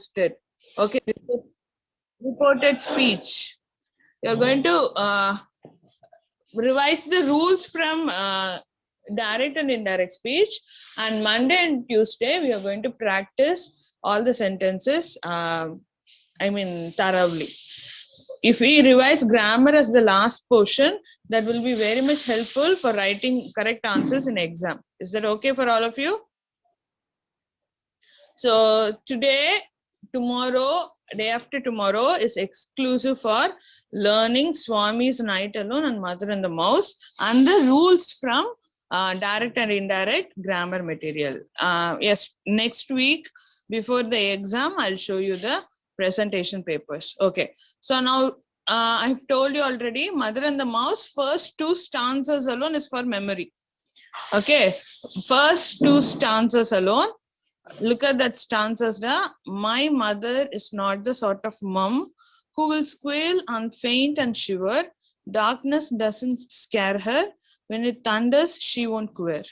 tested. Okay, reported speech. You're going to revise the rules from direct and indirect speech, and Monday and Tuesday we are going to practice all the sentences thoroughly. If we revise grammar as the last portion, that will be very much helpful for writing correct answers in exam. Is that okay for all of you? So today, tomorrow, day after tomorrow is exclusive for learning Swami's Night Alone and Mother and the Mouse and the rules from direct and indirect grammar material. Yes, next week before the exam, I'll show you the presentation papers. Okay, so now I've told you already, Mother and the Mouse, first two stanzas alone is for memory. Okay, first two stanzas alone. Look at that stanzas. My mother is not the sort of mum who will squeal and faint and shiver. Darkness doesn't scare her. When it thunders, she won't quiver.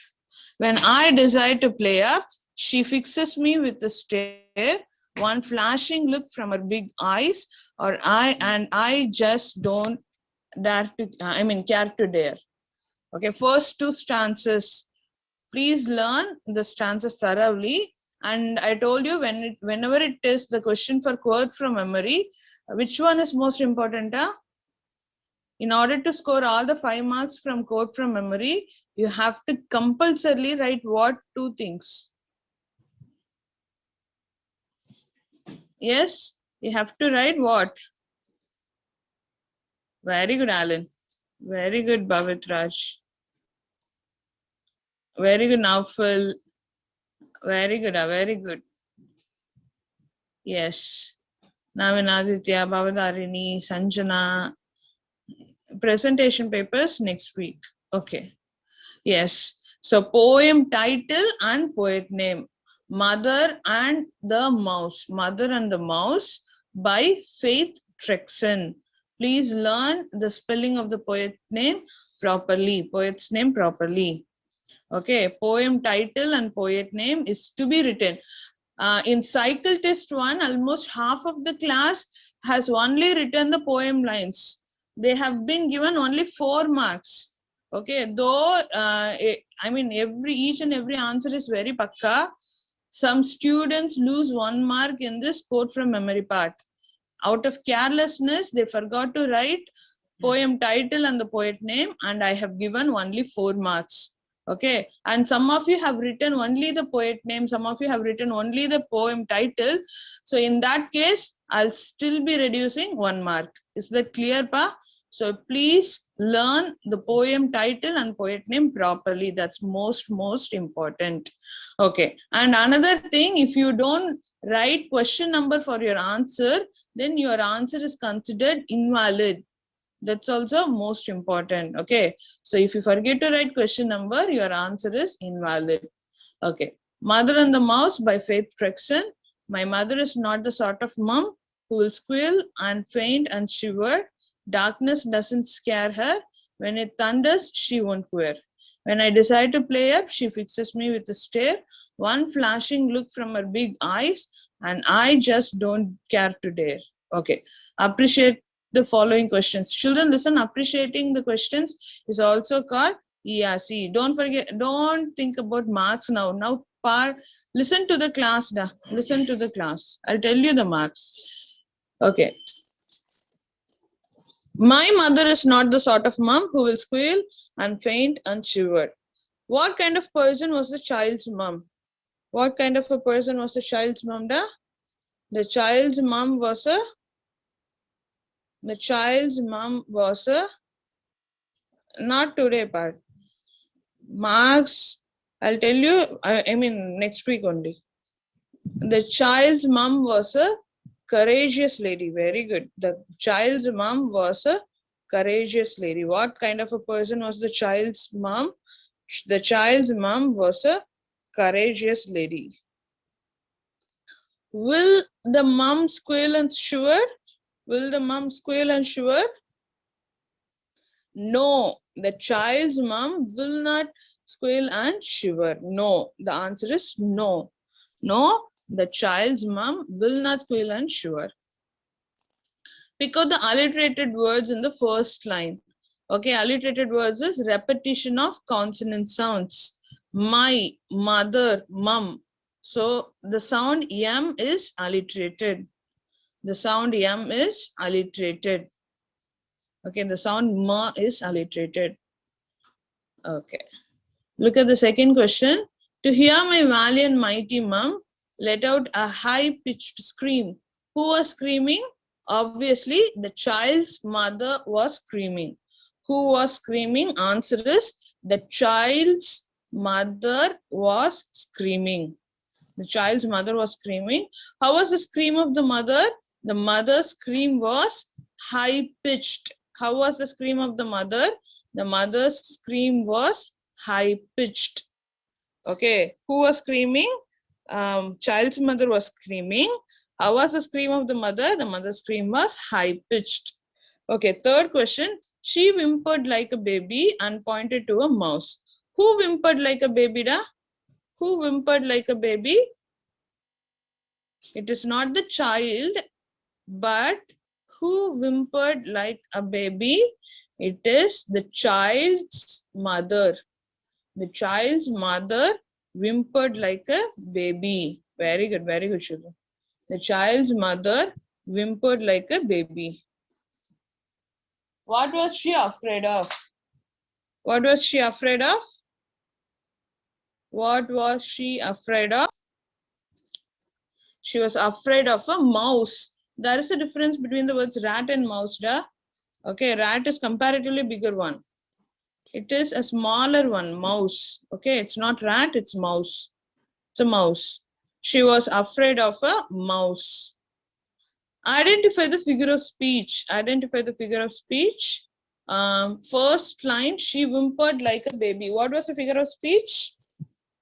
When I decide to play up, she fixes me with a stare, one flashing look from her big eyes, I just don't care to dare. Okay, first two stanzas. Please learn the stanzas thoroughly. And I told you, whenever it is the question for quote from memory, which one is most important? In order to score all the 5 marks from quote from memory, you have to compulsorily write what? Two things. Yes, you have to write what? Very good, Alan. Very good, Bhavitraj. Very good, Naufal. Very good, very good. Yes. Navin Aditya, Bhavadarini, Sanjana. Presentation papers next week. Okay. Yes. So poem title and poet name. Mother and the Mouse. Mother and the Mouse by Faith Trexon. Please learn the spelling of the poet name properly. Poet's name properly. Okay. Poem title and poet name is to be written. In cycle test 1, almost half of the class has only written the poem lines. They have been given only 4 marks. Okay, though each and every answer is very pakka. Some students lose 1 mark in this quote from memory part. Out of carelessness, they forgot to write poem title and the poet name, and I have given only 4 marks. Okay, and some of you have written only the poet name, some of you have written only the poem title. So in that case, I'll still be reducing 1 mark. Is that clear, Pa? So please learn the poem title and poet name properly. That's most important. Okay, and another thing, if you don't write question number for your answer, then your answer is considered invalid. That's also most important. Okay, so if you forget to write question number, your answer is invalid. Okay, Mother and the Mouse by Faith Trexon. My mother is not the sort of mom who will squeal and faint and shiver. Darkness doesn't scare her. When it thunders, she won't quiver. When I decide to play up, she fixes me with a stare, one flashing look from her big eyes, and I just don't care to dare. Okay, appreciate the following questions. Children, listen, appreciating the questions is also called ERC. Don't forget, don't think about marks now. Now, listen to the class. Listen to the class. I'll tell you the marks. Okay. My mother is not the sort of mom who will squeal and faint and shiver. What kind of person was the child's mom? What kind of a person was the child's mom? The child's mom was a not today part. Marks, I'll tell you, next week only. The child's mom was a courageous lady. Very good. The child's mom was a courageous lady. What kind of a person was the child's mom? The child's mom was a courageous lady. Will the mom squeal and shiver? Will the mom squeal and shiver? No, the child's mom will not squeal and shiver. No, the answer is no. No, The child's mom will not squeal and shiver. Pick out the alliterated words in the first line. Okay, alliterated words is repetition of consonant sounds. My, mother, mum. So the sound M is alliterated. The sound M is alliterated. Okay, the sound Ma is alliterated. Okay. Look at the second question. To hear my valiant mighty mum let out a high-pitched scream. Who was screaming? Obviously, the child's mother was screaming. Who was screaming? Answer is the child's mother was screaming. The child's mother was screaming. How was the scream of the mother? The mother's scream was high-pitched. How was the scream of the mother? The mother's scream was high-pitched. Okay, who was screaming? Child's mother was screaming. How was the scream of the mother? The mother's scream was high-pitched. Okay, third question. She whimpered like a baby and pointed to a mouse. Who whimpered like a baby, da? Who whimpered like a baby? It is not the child, but who whimpered like a baby? It is the child's mother. The child's mother whimpered like a baby. Very good, Shubha. The child's mother whimpered like a baby. What was she afraid of? What was she afraid of? What was she afraid of? She was afraid of a mouse. There is a difference between the words rat and mouse, da? Okay, rat is comparatively bigger one. It is a smaller one, mouse. Okay, it's not rat, it's mouse. It's a mouse. She was afraid of a mouse. Identify the figure of speech. Identify the figure of speech. First line, she whimpered like a baby. What was the figure of speech?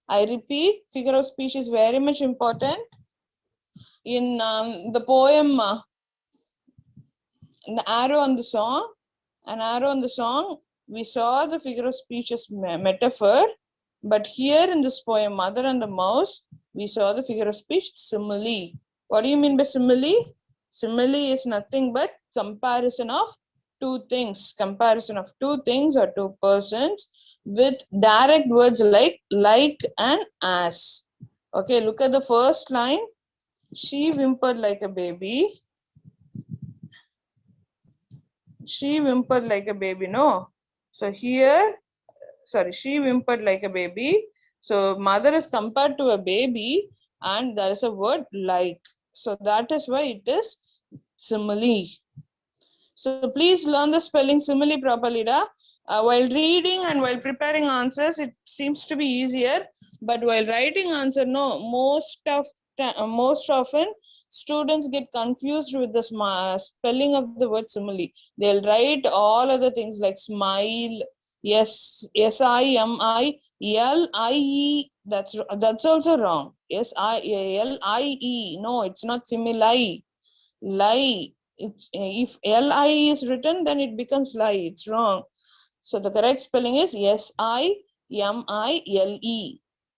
I repeat, figure of speech is very much important. In the poem, in the arrow on the song, an arrow on the song, we saw the figure of speech as metaphor. But here in this poem, Mother and the Mouse, we saw the figure of speech simile. What do you mean by simile? Simile is nothing but comparison of two things. Comparison of two things or two persons with direct words like and as. Okay, look at the first line. She whimpered like a baby. She whimpered like a baby, no? So here, sorry, she whimpered like a baby. So mother is compared to a baby and there is a word like. So that is why it is simile. So please learn the spelling simile properly, da. While reading and while preparing answers, it seems to be easier. But while writing answer, no, most often students get confused with the spelling of the word simile. They'll write all other things like smile, yes, S-I-M-I-L-I-E. That's also wrong. S-I-L-I-E. No, it's not simile. Lie. It's, if L-I is written, then it becomes lie. It's wrong. So the correct spelling is S-I-M-I-L-E.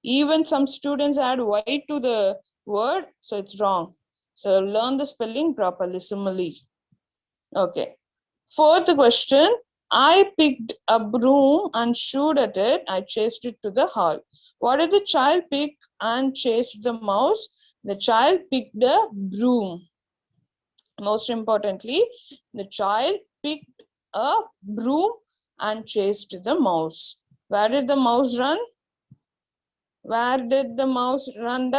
Even some students add Y to the word, so it's wrong. So learn the spelling properly, simile. Okay. Fourth question. I picked a broom and shooed at it. I chased it to the hall. What did the child pick and chased the mouse? The child picked a broom. Most importantly, the child picked a broom and chased the mouse. Where did the mouse run? Where did the mouse run?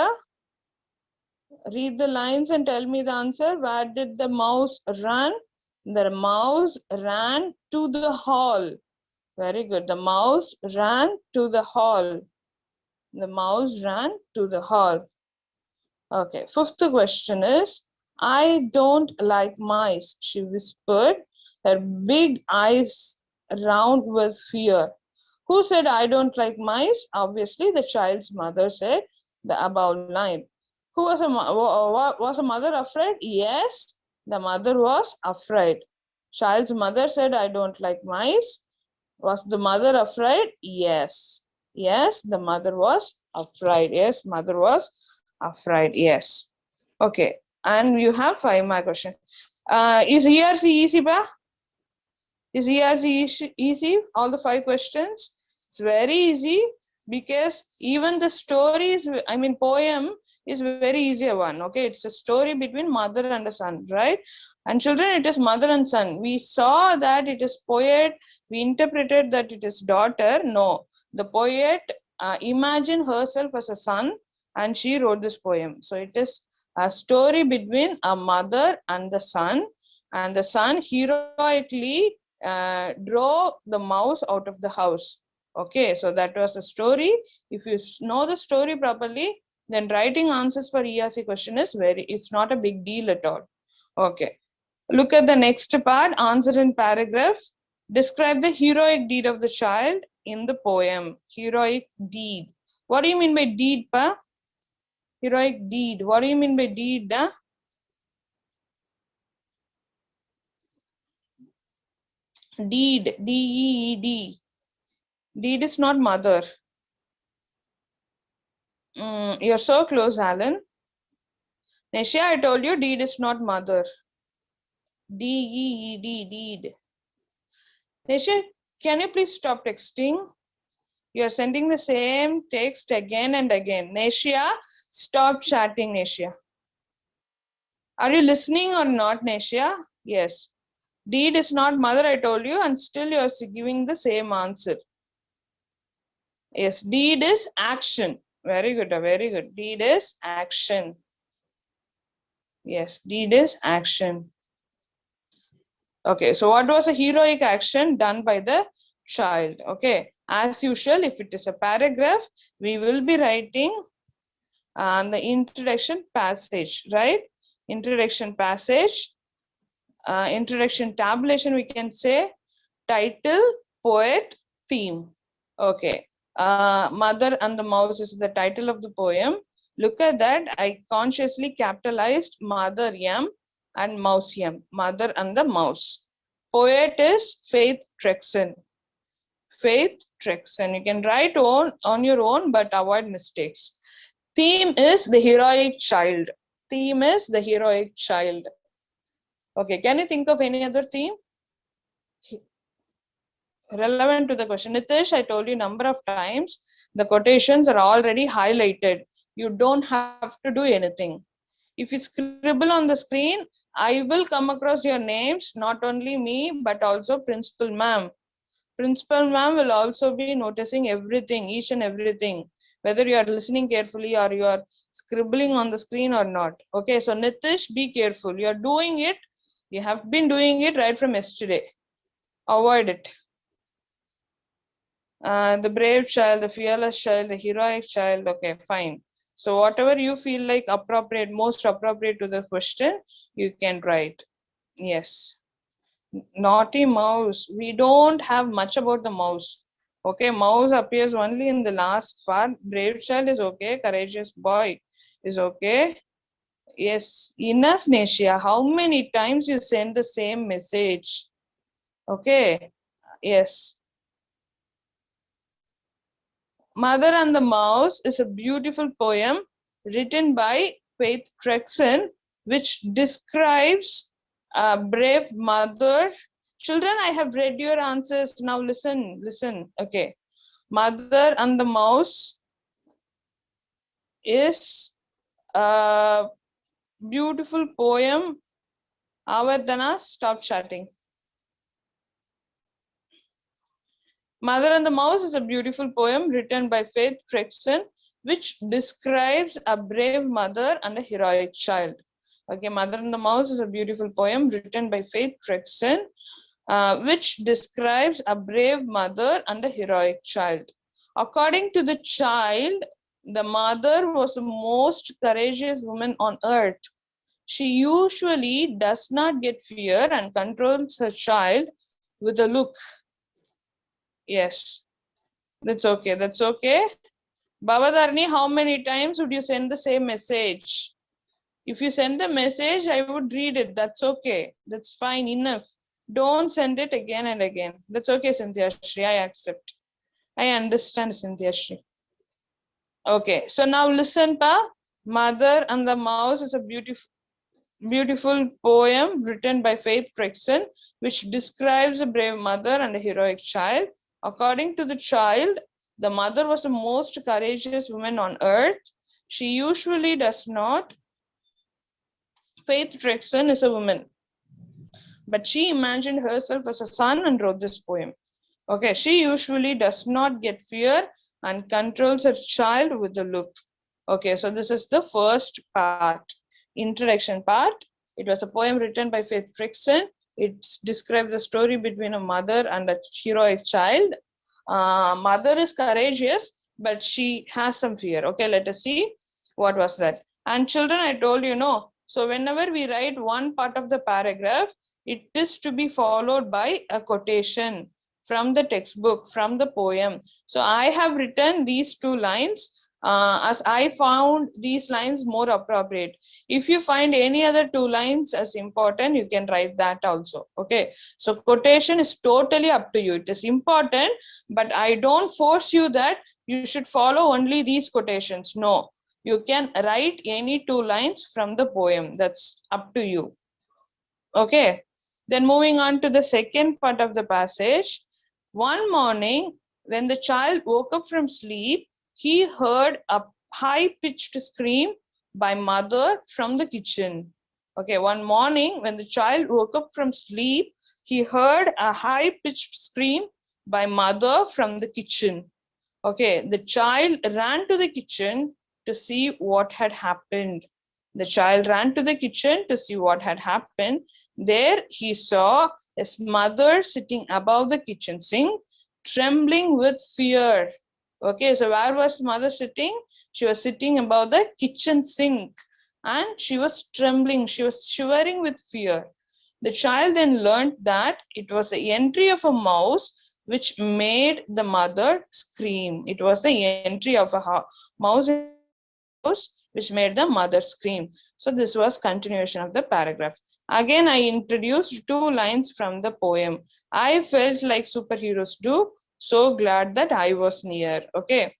Read the lines and tell me the answer. Where did the mouse run? The mouse ran to the hall. Very good. The mouse ran to the hall. The mouse ran to the hall. Okay. Fifth question is, I don't like mice, she whispered, her big eyes round with fear. Who said I don't like mice? Obviously, the child's mother said the above line. Who was a mother afraid? Yes, the mother was afraid. Child's mother said I don't like mice. Was the mother afraid? Yes. Yes, the mother was afraid. Yes, mother was Upright, yes. Okay, and you have 5 mark question. Is ERC easy, ba? Is ERC easy? All the 5 questions? It's very easy because even the story is, I mean, poem is very easy one. Okay, it's a story between mother and a son, right? And children, it is mother and son. We saw that it is poet. We interpreted that it is daughter. No, the poet imagined herself as a son and she wrote this poem. So it is a story between a mother and the son, and the son heroically draw the mouse out of the house. Okay, so that was a story. If you know the story properly, then writing answers for ERC question is it's not a big deal at all. Okay, look at the next part. Answer in paragraph. Describe the heroic deed of the child in the poem. Heroic deed. What do you mean by deed, pa? Heroic deed. What do you mean by deed? Deed. D-E-E-D. Deed is not mother. You're so close, Alan. Nesha, I told you deed is not mother. D-E-E-D, deed. Nesha, can you please stop texting? You're sending the same text again and again. Nesha, stop chatting, Nesha. Are you listening or not, Nesha? Yes. Deed is not mother, I told you, and still you're giving the same answer. Yes, deed is action. Very good, very good. Deed is action. Yes, deed is action. Okay, so what was a heroic action done by the child? Okay, as usual, if it is a paragraph, we will be writing the introduction passage, right? Introduction passage, introduction tabulation, we can say, title, poet, theme. Okay, Mother and the Mouse is the title of the poem. Look at that, I consciously capitalized Mother M and Mouse M, Mother and the Mouse. Poet is Faith Trexon. Faith Trexon. You can write on your own, but avoid mistakes. Theme is the heroic child. Theme is the heroic child. Okay, can you think of any other theme? Relevant to the question. Nitish, I told you number of times, the quotations are already highlighted. You don't have to do anything. If you scribble on the screen, I will come across your names, not only me, but also Principal Ma'am. Principal Ma'am will also be noticing everything, each and everything, whether you are listening carefully or you are scribbling on the screen or not. Okay, so Nitish, be careful. You are doing it. You have been doing it right from yesterday. Avoid it. The brave child, the fearless child, the heroic child. Okay, fine. So whatever you feel like appropriate, most appropriate to the question, you can write. Yes. Naughty mouse. We don't have much about the mouse. Okay, mouse appears only in the last part. Brave child is okay. Courageous boy is okay. Yes, enough, Nesha. How many times you send the same message? Okay, yes. Mother and the Mouse is a beautiful poem written by Faith Trexon, which describes a brave mother. Children, I have read your answers. Now listen, listen. Okay. Mother and the Mouse is a beautiful poem. Avardhana, stop chatting. Mother and the Mouse is a beautiful poem written by Faith Trexon, which describes a brave mother and a heroic child. Okay, Mother and the Mouse is a beautiful poem written by Faith Trexon, which describes a brave mother and a heroic child. According to the child, the mother was the most courageous woman on earth. She usually does not get fear and controls her child with a look. Yes, that's okay. That's okay. Bhavadharni, how many times would you send the same message? If you send the message, I would read it. That's okay. That's fine enough. Don't send it again and again. That's okay, Cynthia Shri. I accept. I understand, Cynthia Shri. Okay, so now listen, Pa. Mother and the Mouse is a beautiful poem written by Faith Frexon, which describes a brave mother and a heroic child. According to the child, the mother was the most courageous woman on earth. She usually does not. Faith Frexon is a woman, but she imagined herself as a son and wrote this poem. Okay, she usually does not get fear and controls her child with a look. Okay, so this is the first part, introduction part. It was a poem written by Faith Frickson. It describes the story between a mother and a heroic child. Mother is courageous, but she has some fear. Okay, let us see what was that. And children, I told you, no. So whenever we write one part of the paragraph, it is to be followed by a quotation from the textbook, from the poem. So I have written these two lines as I found these lines more appropriate. If you find any other two lines as important, you can write that also. Okay, so quotation is totally up to you. It is important, but I don't force you that you should follow only these quotations. No, you can write any two lines from the poem. That's up to you. Okay, then moving on to the second part of the passage. One morning, when the child woke up from sleep, he heard a high-pitched scream by mother from the kitchen. Okay, one morning, when the child woke up from sleep, he heard a high-pitched scream by mother from the kitchen. Okay, the child ran to the kitchen to see what had happened. The child ran to the kitchen to see what had happened. There he saw his mother sitting above the kitchen sink, trembling with fear. Okay, so where was mother sitting? She was sitting above the kitchen sink and she was trembling. She was shivering with fear. The child then learned that it was the entry of a mouse which made the mother scream. It was the entry of a mouse in the house which made the mother scream. So this was continuation of the paragraph. Again, I introduced two lines from the poem. I felt like superheroes do, so glad that I was near. Okay.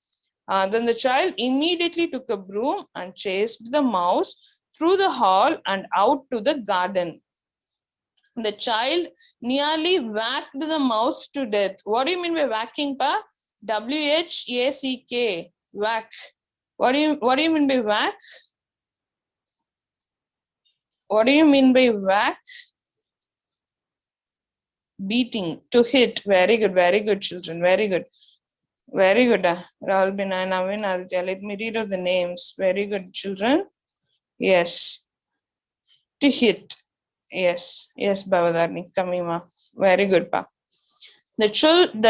Then the child immediately took a broom and chased the mouse through the hall and out to the garden. The child nearly whacked the mouse to death. What do you mean by whacking, pa? W-H-A-C-K. Whack. What do you mean by whack? What do you mean by whack? Beating, to hit. Very good, children. Very good. Very good. Rahul, Binay, Navin, Aditya. Let me read out the names. Very good, children. Yes. To hit. Yes. Yes, Bavadarni. Kamima. Very good, pa. The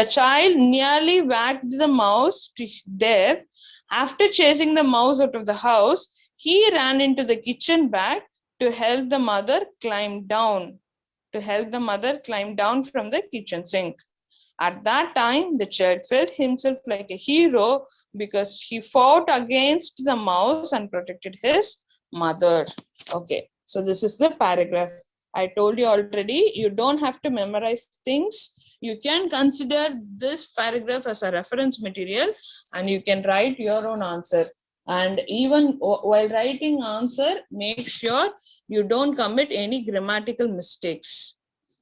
child nearly whacked the mouse to death. After chasing the mouse out of the house, he ran into the kitchen back to help the mother climb down. From the kitchen sink. At that time, the child felt himself like a hero because he fought against the mouse and protected his mother. Okay, so this is the paragraph. I told you already, you don't have to memorize things. You can consider this paragraph as a reference material and you can write your own answer. And even while writing answer, make sure you don't commit any grammatical mistakes.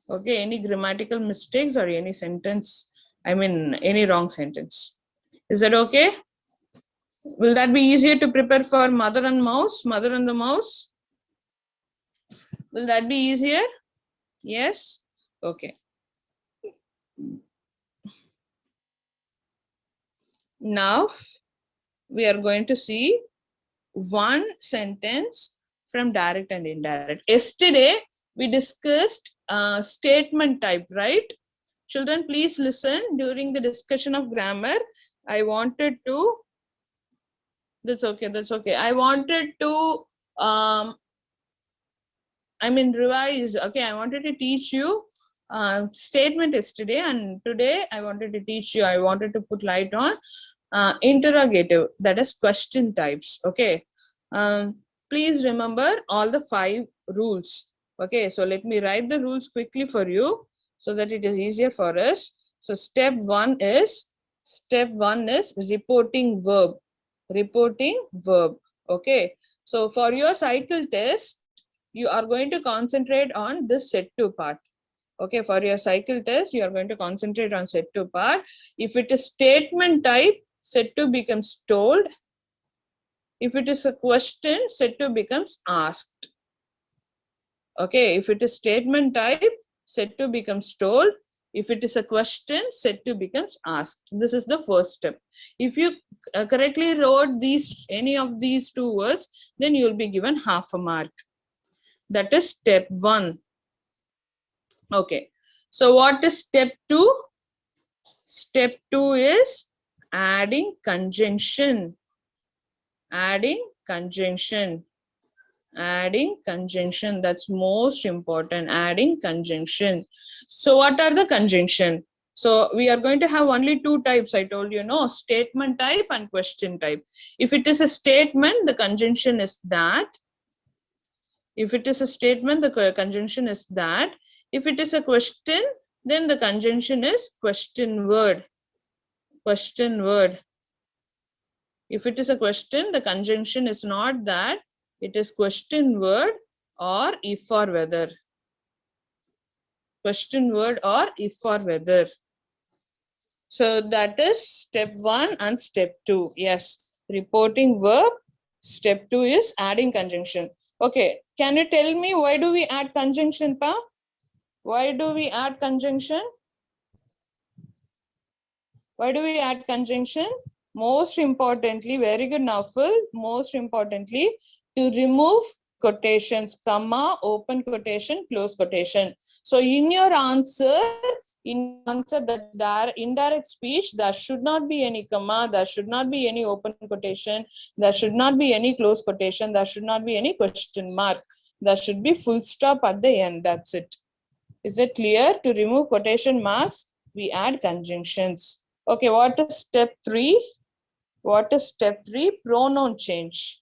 Okay, any grammatical mistakes or any sentence, any wrong sentence. Is that okay? Will that be easier to prepare for mother and the mouse? Will that be easier? Yes? Okay. Now, we are going to see one sentence from direct and indirect. Yesterday, we discussed statement type, right? Children, please listen. During the discussion of grammar, I wanted to, that's okay. I wanted to, revise, okay, I wanted to teach you statement yesterday, and today I wanted to put light on interrogative, that is question types. Okay, please remember all the 5 rules. Okay, so let me write the rules quickly for you so that it is easier for us. So step one is reporting verb. Okay, So for your cycle test, you are going to concentrate on this set 2 part. Okay, for your cycle test, you are going to concentrate on set 2 part. If it is statement type, set 2 becomes told. If it is a question, set 2 becomes asked. Okay, if it is statement type, set 2 becomes told. If it is a question, set 2 becomes asked. This is the first step. If you correctly wrote any of these 2 words, then you will be given half a mark. That is step 1. Okay, so what is step 2? Step 2 is adding conjunction. Adding conjunction. Adding conjunction, that's most important. Adding conjunction. So what are the conjunction? So we are going to have only 2 types. I told you, no, statement type and question type. If it is a statement, the conjunction is that. If it is a statement, the conjunction is that. If it is a question, then the conjunction is question word. Question word. If it is a question, the conjunction is not that. It is question word or if or whether. Question word or if or whether. So that is step 1 and step 2. Yes, reporting verb. Step 2 is adding conjunction. Okay, can you tell me why do we add conjunction, Pa? Why do we add conjunction? Why do we add conjunction? Most importantly, very good, Naufal. Most importantly, to remove quotations, comma, open quotation, close quotation. So in your answer that indirect speech, there should not be any comma, there should not be any open quotation, there should not be any close quotation, there should not be any question mark. There should be full stop at the end. That's it. Is it clear? To remove quotation marks, we add conjunctions. Okay, what is step 3? What is step 3? Pronoun change.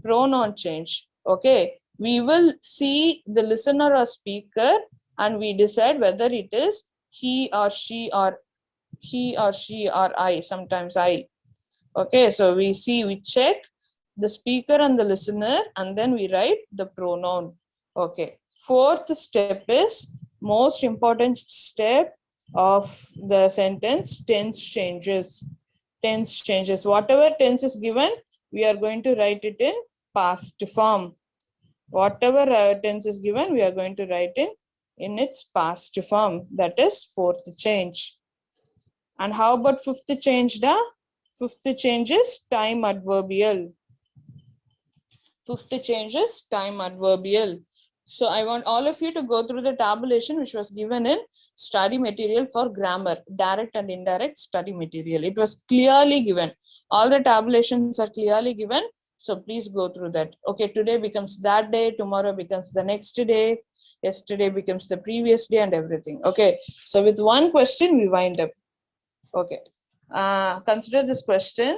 Pronoun change. Okay, we will see the listener or speaker and we decide whether it is he or she or I, sometimes I. Okay, so we check the speaker and the listener and then we write the pronoun. Okay, 4th step is most important step of the sentence, tense changes. Tense changes. Whatever tense is given, we are going to write it in past form. Whatever tense is given, we are going to write in its past form. That is 4th change. And how about 5th change, da? 5th change is time adverbial. 5th change is time adverbial. So I want all of you to go through the tabulation which was given in study material for grammar, direct and indirect study material. It was clearly given. All the tabulations are clearly given. So please go through that. Okay, today becomes that day, tomorrow becomes the next day, yesterday becomes the previous day and everything. Okay, so with one question we wind up. Okay, consider this question.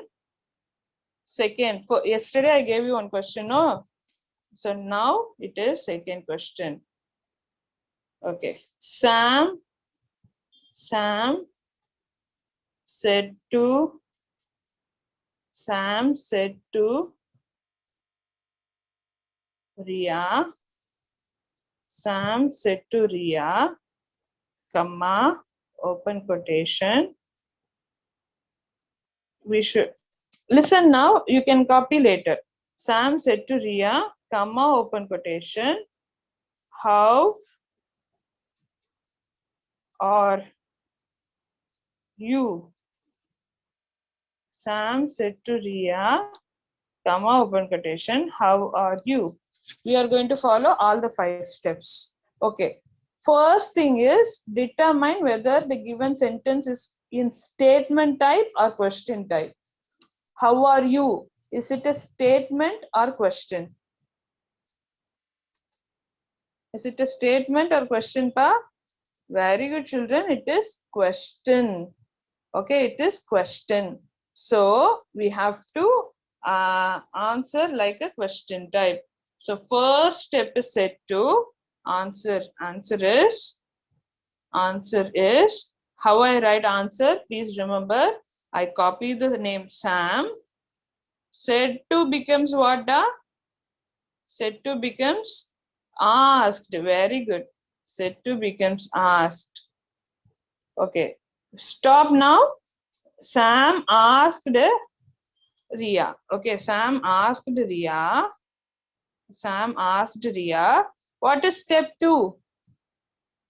Second, for yesterday I gave you one question, no? So now it is second question. Okay, Sam said to Ria. Sam said to Ria, comma, open quotation. We should listen now, you can copy later. Sam said to Ria, comma, open quotation, how are you? Sam said to Ria, comma, open quotation, how are you? We are going to follow all the 5 steps. Okay. First thing is determine whether the given sentence is in statement type or question type. How are you? Is it a statement or question? Is it a statement or question, Pa? Very good, children. It is question. Okay, it is question. So we have to answer like a question type. So first step is set to answer. Answer is how I write answer. Please remember, I copy the name Sam. Said to becomes what? Da? Said to becomes asked. Very good. Said to becomes asked. Okay. Stop now. Sam asked Ria. Okay. Sam asked Ria. Sam asked Ria. What is step 2?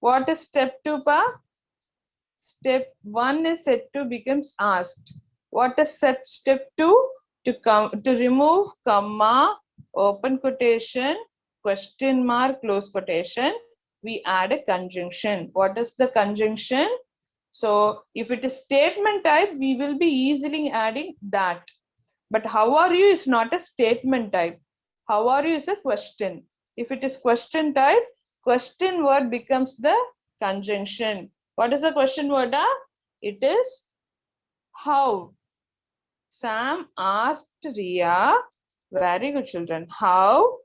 What is step 2, Pa? Step 1 is said to becomes asked. What is step 2? To remove comma, open quotation, question mark, close quotation, we add a conjunction. What is the conjunction? So if it is statement type, we will be easily adding that. But how are you is not a statement type. How are you is a question. If it is question type, question word becomes the conjunction. What is the question word? It is how. Sam asked Ria. Very good, children. How?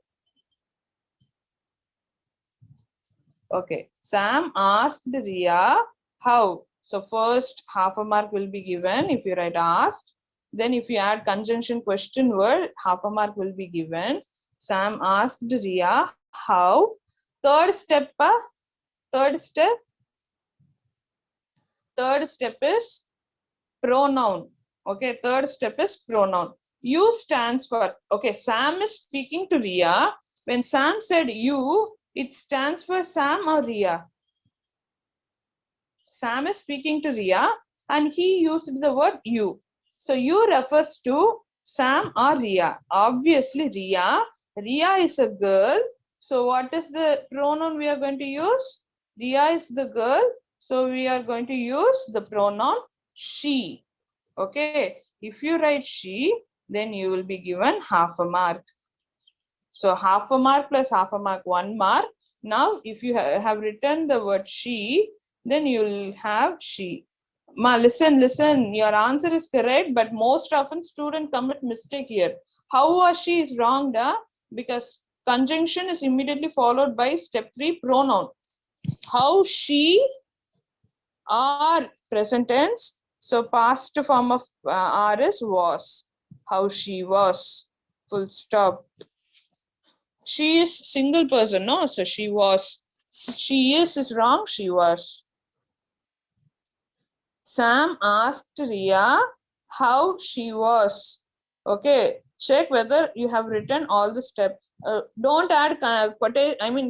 Okay. Sam asked Ria how. So first half a mark will be given if you write asked. Then if you add conjunction question word, half a mark will be given. Sam asked Ria how. Third step is pronoun. Okay, third step is pronoun. You stands for, okay, Sam is speaking to Ria. When Sam said you, it stands for Sam or Ria? Sam is speaking to Ria and he used the word you. So you refers to Sam or Ria. Obviously Ria. Ria is a girl. So what is the pronoun we are going to use? Ria is the girl. So we are going to use the pronoun she. Okay. If you write she, then you will be given half a mark. So half a mark plus half a mark, 1 mark. Now, if you have written the word she, then you will have she. Ma, listen, your answer is correct, but most often students commit mistake here. How was she is wrong, da? Because conjunction is immediately followed by step 3 pronoun. How she are present tense. So past form of are is was. How she was. Full stop. She is single person, no? So she was. She is wrong. She was. Sam asked Ria how she was. Okay, check whether you have written all the steps. Don't add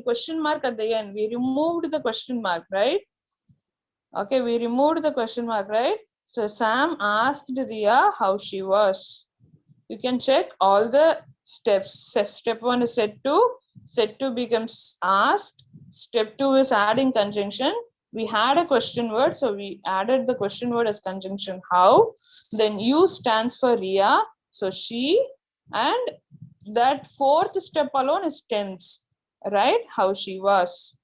question mark at the end. We removed the question mark, right? Okay, we removed the question mark, right? So Sam asked Ria how she was. You can check all the steps. Step 1 is set to becomes asked. Step 2 is adding conjunction. We had a question word, so we added the question word as conjunction how. Then U stands for Ria, so she, and that fourth step alone is tense, right? How she was.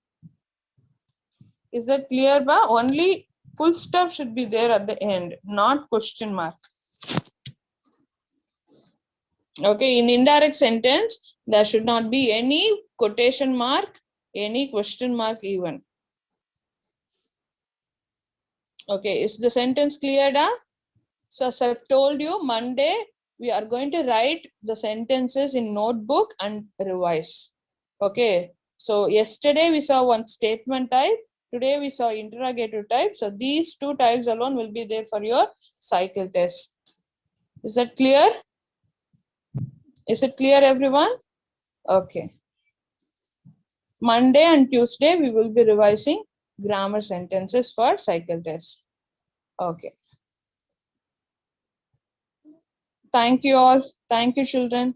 Is that clear, ba? Only full stop should be there at the end, not question mark. Okay, in indirect sentence, there should not be any quotation mark, any question mark even. Okay, is the sentence clear, da? So as I've told you, Monday, we are going to write the sentences in notebook and revise. Okay, so yesterday we saw one statement type. Today we saw interrogative type. So these two types alone will be there for your cycle test. Is that clear? Is it clear, everyone? Okay. Monday and Tuesday, we will be revising grammar sentences for cycle test. Okay. Thank you all. Thank you, children.